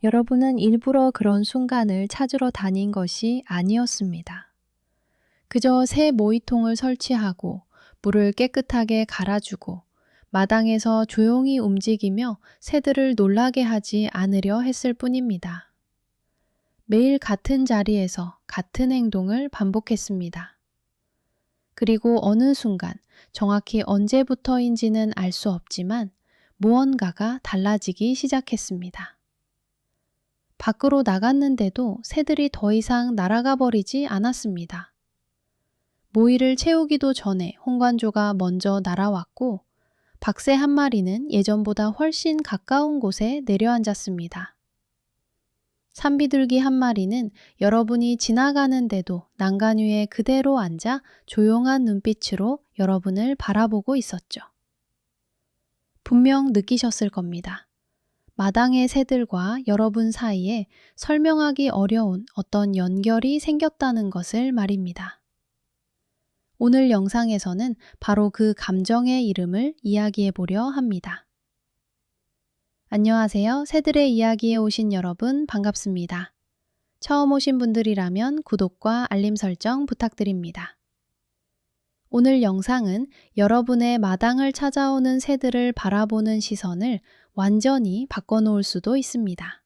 여러분은 일부러 그런 순간을 찾으러 다닌 것이 아니었습니다. 그저 새 모이통을 설치하고 물을 깨끗하게 갈아주고 마당에서 조용히 움직이며 새들을 놀라게 하지 않으려 했을 뿐입니다. 매일 같은 자리에서 같은 행동을 반복했습니다. 그리고 어느 순간, 정확히 언제부터인지는 알 수 없지만 무언가가 달라지기 시작했습니다. 밖으로 나갔는데도 새들이 더 이상 날아가 버리지 않았습니다. 모이를 채우기도 전에 홍관조가 먼저 날아왔고 박새 한 마리는 예전보다 훨씬 가까운 곳에 내려앉았습니다. 산비둘기 한 마리는 여러분이 지나가는데도 난간 위에 그대로 앉아 조용한 눈빛으로 여러분을 바라보고 있었죠. 분명 느끼셨을 겁니다. 마당의 새들과 여러분 사이에 설명하기 어려운 어떤 연결이 생겼다는 것을 말입니다. 오늘 영상에서는 바로 그 감정의 이름을 이야기해 보려 합니다. 안녕하세요. 새들의 이야기에 오신 여러분 반갑습니다. 처음 오신 분들이라면 구독과 알림 설정 부탁드립니다. 오늘 영상은 여러분의 마당을 찾아오는 새들을 바라보는 시선을 완전히 바꿔놓을 수도 있습니다.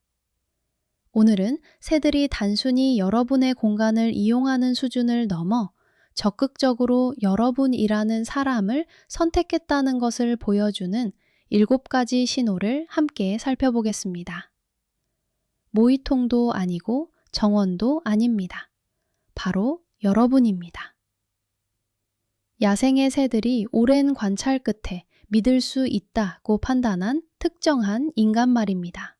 오늘은 새들이 단순히 여러분의 공간을 이용하는 수준을 넘어 적극적으로 여러분이라는 사람을 선택했다는 것을 보여주는 7가지 신호를 함께 살펴보겠습니다. 모이통도 아니고 정원도 아닙니다. 바로 여러분입니다. 야생의 새들이 오랜 관찰 끝에 믿을 수 있다고 판단한 특정한 인간 말입니다.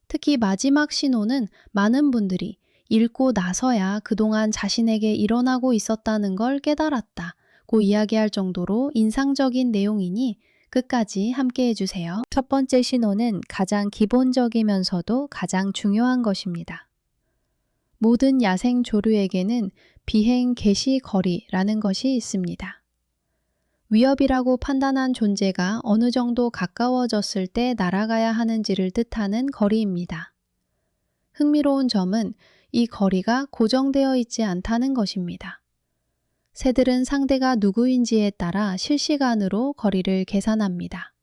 특히 마지막 신호는 많은 분들이 읽고 나서야 그동안 자신에게 일어나고 있었다는 걸 깨달았다고 이야기할 정도로 인상적인 내용이니 끝까지 함께 해주세요. 첫 번째 신호는 가장 기본적이면서도 가장 중요한 것입니다. 모든 야생 조류에게는 비행 개시 거리라는 것이 있습니다. 위협이라고 판단한 존재가 어느 정도 가까워졌을 때 날아가야 하는지를 뜻하는 거리입니다. 흥미로운 점은 이 거리가 고정되어 있지 않다는 것입니다. 새들은 상대가 누구인지에 따라 실시간으로 거리를 계산합니다.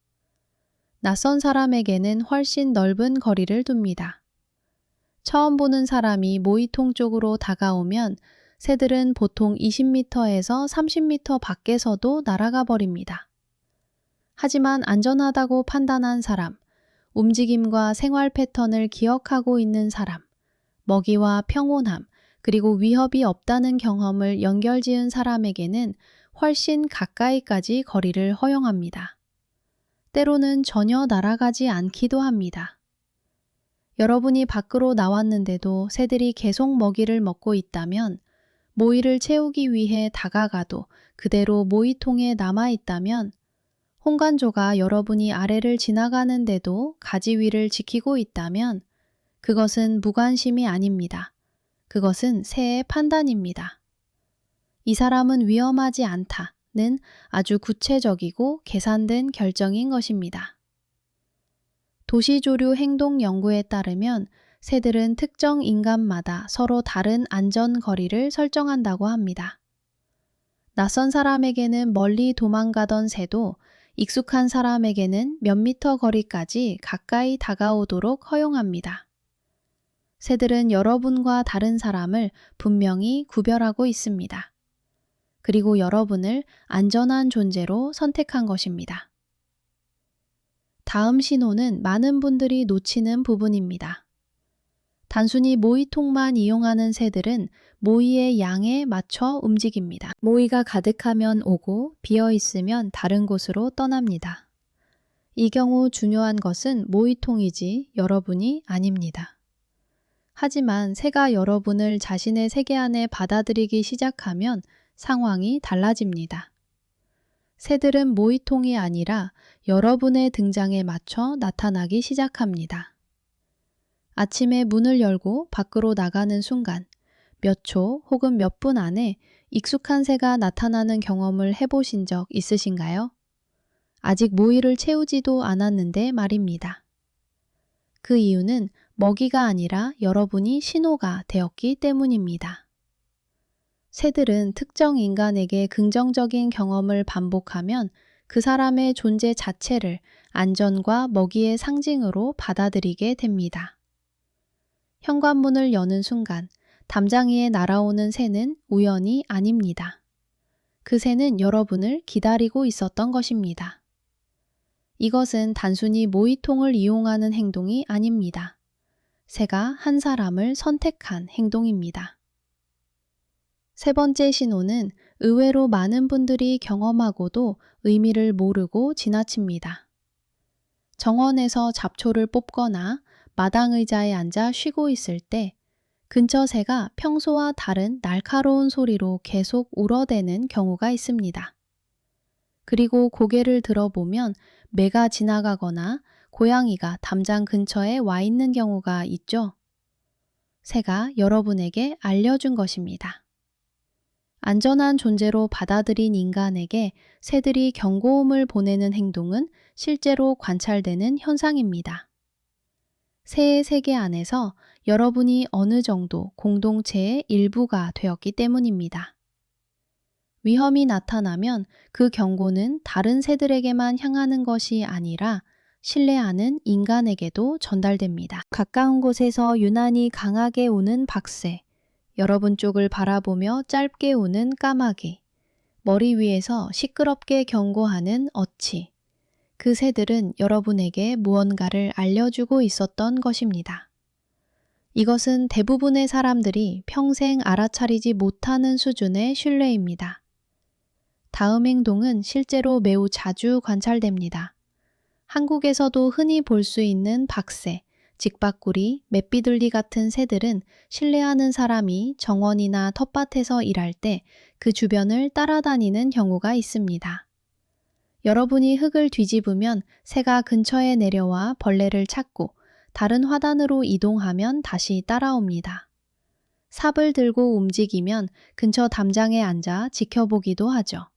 낯선 사람에게는 훨씬 넓은 거리를 둡니다. 처음 보는 사람이 모이통 쪽으로 다가오면 새들은 보통 20m에서 30m 밖에서도 날아가 버립니다. 하지만 안전하다고 판단한 사람, 움직임과 생활 패턴을 기억하고 있는 사람, 먹이와 평온함, 그리고 위협이 없다는 경험을 연결지은 사람에게는 훨씬 가까이까지 거리를 허용합니다. 때로는 전혀 날아가지 않기도 합니다. 여러분이 밖으로 나왔는데도 새들이 계속 먹이를 먹고 있다면, 모이를 채우기 위해 다가가도 그대로 모이통에 남아있다면, 홍관조가 여러분이 아래를 지나가는데도 가지 위를 지키고 있다면 그것은 무관심이 아닙니다. 그것은 새의 판단입니다. 이 사람은 위험하지 않다는 아주 구체적이고 계산된 결정인 것입니다. 도시조류 행동 연구에 따르면 새들은 특정 인간마다 서로 다른 안전거리를 설정한다고 합니다. 낯선 사람에게는 멀리 도망가던 새도 익숙한 사람에게는 몇 미터 거리까지 가까이 다가오도록 허용합니다. 새들은 여러분과 다른 사람을 분명히 구별하고 있습니다. 그리고 여러분을 안전한 존재로 선택한 것입니다. 다음 신호는 많은 분들이 놓치는 부분입니다. 단순히 모이통만 이용하는 새들은 모이의 양에 맞춰 움직입니다. 모이가 가득하면 오고 비어 있으면 다른 곳으로 떠납니다. 이 경우 중요한 것은 모이통이지 여러분이 아닙니다. 하지만 새가 여러분을 자신의 세계 안에 받아들이기 시작하면 상황이 달라집니다. 새들은 모이통이 아니라 여러분의 등장에 맞춰 나타나기 시작합니다. 아침에 문을 열고 밖으로 나가는 순간 몇 초 혹은 몇 분 안에 익숙한 새가 나타나는 경험을 해보신 적 있으신가요? 아직 모이를 채우지도 않았는데 말입니다. 그 이유는 먹이가 아니라 여러분이 신호가 되었기 때문입니다. 새들은 특정 인간에게 긍정적인 경험을 반복하면 그 사람의 존재 자체를 안전과 먹이의 상징으로 받아들이게 됩니다. 현관문을 여는 순간 담장 위에 날아오는 새는 우연이 아닙니다. 그 새는 여러분을 기다리고 있었던 것입니다. 이것은 단순히 모이통을 이용하는 행동이 아닙니다. 새가 한 사람을 선택한 행동입니다. 세 번째 신호는 의외로 많은 분들이 경험하고도 의미를 모르고 지나칩니다. 정원에서 잡초를 뽑거나 마당 의자에 앉아 쉬고 있을 때 근처 새가 평소와 다른 날카로운 소리로 계속 울어대는 경우가 있습니다. 그리고 고개를 들어보면 매가 지나가거나 고양이가 담장 근처에 와 있는 경우가 있죠. 새가 여러분에게 알려준 것입니다. 안전한 존재로 받아들인 인간에게 새들이 경고음을 보내는 행동은 실제로 관찰되는 현상입니다. 새의 세계 안에서 여러분이 어느 정도 공동체의 일부가 되었기 때문입니다. 위험이 나타나면 그 경고는 다른 새들에게만 향하는 것이 아니라 신뢰하는 인간에게도 전달됩니다. 가까운 곳에서 유난히 강하게 우는 박새, 여러분 쪽을 바라보며 짧게 우는 까마귀, 머리 위에서 시끄럽게 경고하는 어치. 그 새들은 여러분에게 무언가를 알려주고 있었던 것입니다. 이것은 대부분의 사람들이 평생 알아차리지 못하는 수준의 신뢰입니다. 다음 행동은 실제로 매우 자주 관찰됩니다. 한국에서도 흔히 볼 수 있는 박새, 직박구리, 맷비둘기 같은 새들은 신뢰하는 사람이 정원이나 텃밭에서 일할 때 그 주변을 따라다니는 경우가 있습니다. 여러분이 흙을 뒤집으면 새가 근처에 내려와 벌레를 찾고 다른 화단으로 이동하면 다시 따라옵니다. 삽을 들고 움직이면 근처 담장에 앉아 지켜보기도 하죠.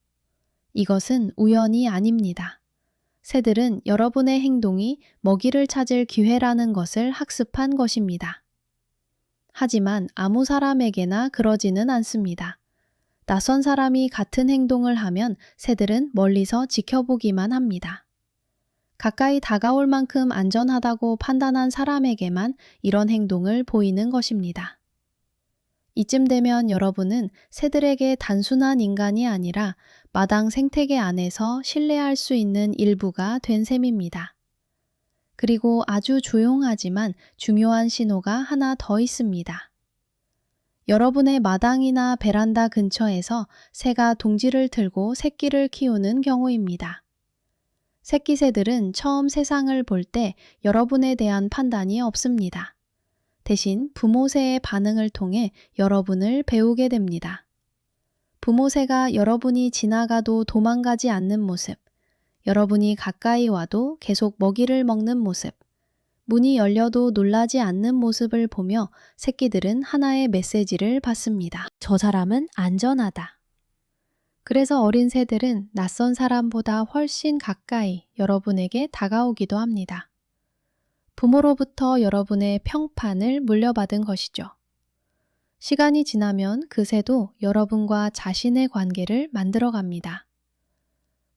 이것은 우연이 아닙니다. 새들은 여러분의 행동이 먹이를 찾을 기회라는 것을 학습한 것입니다. 하지만 아무 사람에게나 그러지는 않습니다. 낯선 사람이 같은 행동을 하면 새들은 멀리서 지켜보기만 합니다. 가까이 다가올 만큼 안전하다고 판단한 사람에게만 이런 행동을 보이는 것입니다. 이쯤 되면 여러분은 새들에게 단순한 인간이 아니라 마당 생태계 안에서 신뢰할 수 있는 일부가 된 셈입니다. 그리고 아주 조용하지만 중요한 신호가 하나 더 있습니다. 여러분의 마당이나 베란다 근처에서 새가 둥지를 틀고 새끼를 키우는 경우입니다. 새끼 새들은 처음 세상을 볼 때 여러분에 대한 판단이 없습니다. 대신 부모 새의 반응을 통해 여러분을 배우게 됩니다. 부모 새가 여러분이 지나가도 도망가지 않는 모습, 여러분이 가까이 와도 계속 먹이를 먹는 모습, 문이 열려도 놀라지 않는 모습을 보며 새끼들은 하나의 메시지를 받습니다. 저 사람은 안전하다. 그래서 어린 새들은 낯선 사람보다 훨씬 가까이 여러분에게 다가오기도 합니다. 부모로부터 여러분의 평판을 물려받은 것이죠. 시간이 지나면 그 새도 여러분과 자신의 관계를 만들어갑니다.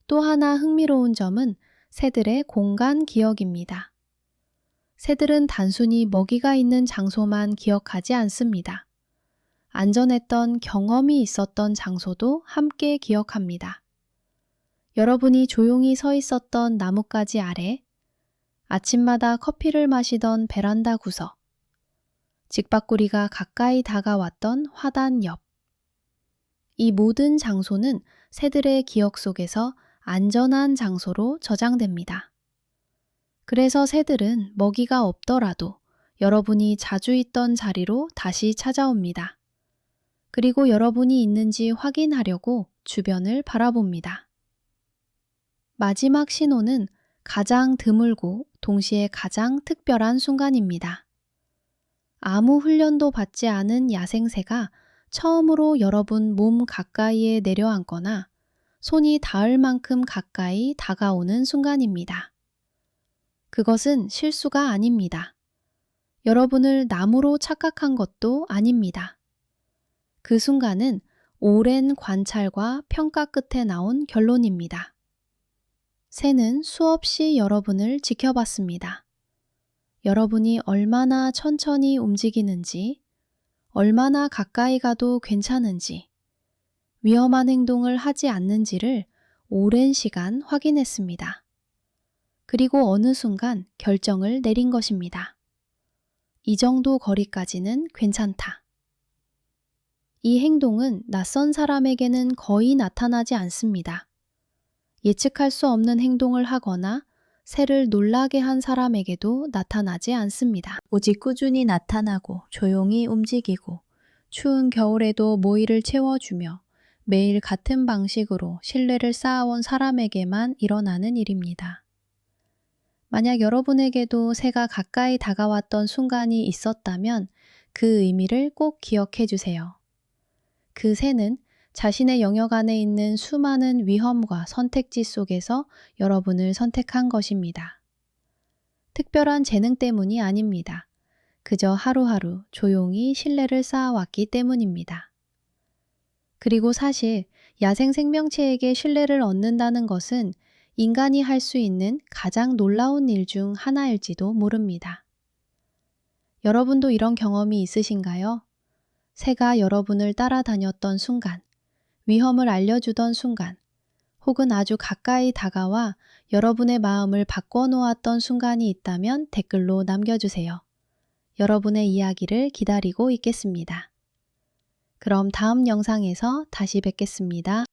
또 하나 흥미로운 점은 새들의 공간 기억입니다. 새들은 단순히 먹이가 있는 장소만 기억하지 않습니다. 안전했던 경험이 있었던 장소도 함께 기억합니다. 여러분이 조용히 서 있었던 나뭇가지 아래, 아침마다 커피를 마시던 베란다 구석, 직박구리가 가까이 다가왔던 화단 옆. 이 모든 장소는 새들의 기억 속에서 안전한 장소로 저장됩니다. 그래서 새들은 먹이가 없더라도 여러분이 자주 있던 자리로 다시 찾아옵니다. 그리고 여러분이 있는지 확인하려고 주변을 바라봅니다. 마지막 신호는 가장 드물고 동시에 가장 특별한 순간입니다. 아무 훈련도 받지 않은 야생새가 처음으로 여러분 몸 가까이에 내려앉거나 손이 닿을 만큼 가까이 다가오는 순간입니다. 그것은 실수가 아닙니다. 여러분을 나무로 착각한 것도 아닙니다. 그 순간은 오랜 관찰과 평가 끝에 나온 결론입니다. 새는 수없이 여러분을 지켜봤습니다. 여러분이 얼마나 천천히 움직이는지, 얼마나 가까이 가도 괜찮은지, 위험한 행동을 하지 않는지를 오랜 시간 확인했습니다. 그리고 어느 순간 결정을 내린 것입니다. 이 정도 거리까지는 괜찮다. 이 행동은 낯선 사람에게는 거의 나타나지 않습니다. 예측할 수 없는 행동을 하거나 새를 놀라게 한 사람에게도 나타나지 않습니다. 오직 꾸준히 나타나고 조용히 움직이고 추운 겨울에도 모이를 채워주며 매일 같은 방식으로 신뢰를 쌓아온 사람에게만 일어나는 일입니다. 만약 여러분에게도 새가 가까이 다가왔던 순간이 있었다면 그 의미를 꼭 기억해 주세요. 그 새는 자신의 영역 안에 있는 수많은 위험과 선택지 속에서 여러분을 선택한 것입니다. 특별한 재능 때문이 아닙니다. 그저 하루하루 조용히 신뢰를 쌓아왔기 때문입니다. 그리고 사실 야생 생명체에게 신뢰를 얻는다는 것은 인간이 할 수 있는 가장 놀라운 일 중 하나일지도 모릅니다. 여러분도 이런 경험이 있으신가요? 새가 여러분을 따라다녔던 순간, 위험을 알려주던 순간, 혹은 아주 가까이 다가와 여러분의 마음을 바꿔놓았던 순간이 있다면 댓글로 남겨주세요. 여러분의 이야기를 기다리고 있겠습니다. 그럼 다음 영상에서 다시 뵙겠습니다.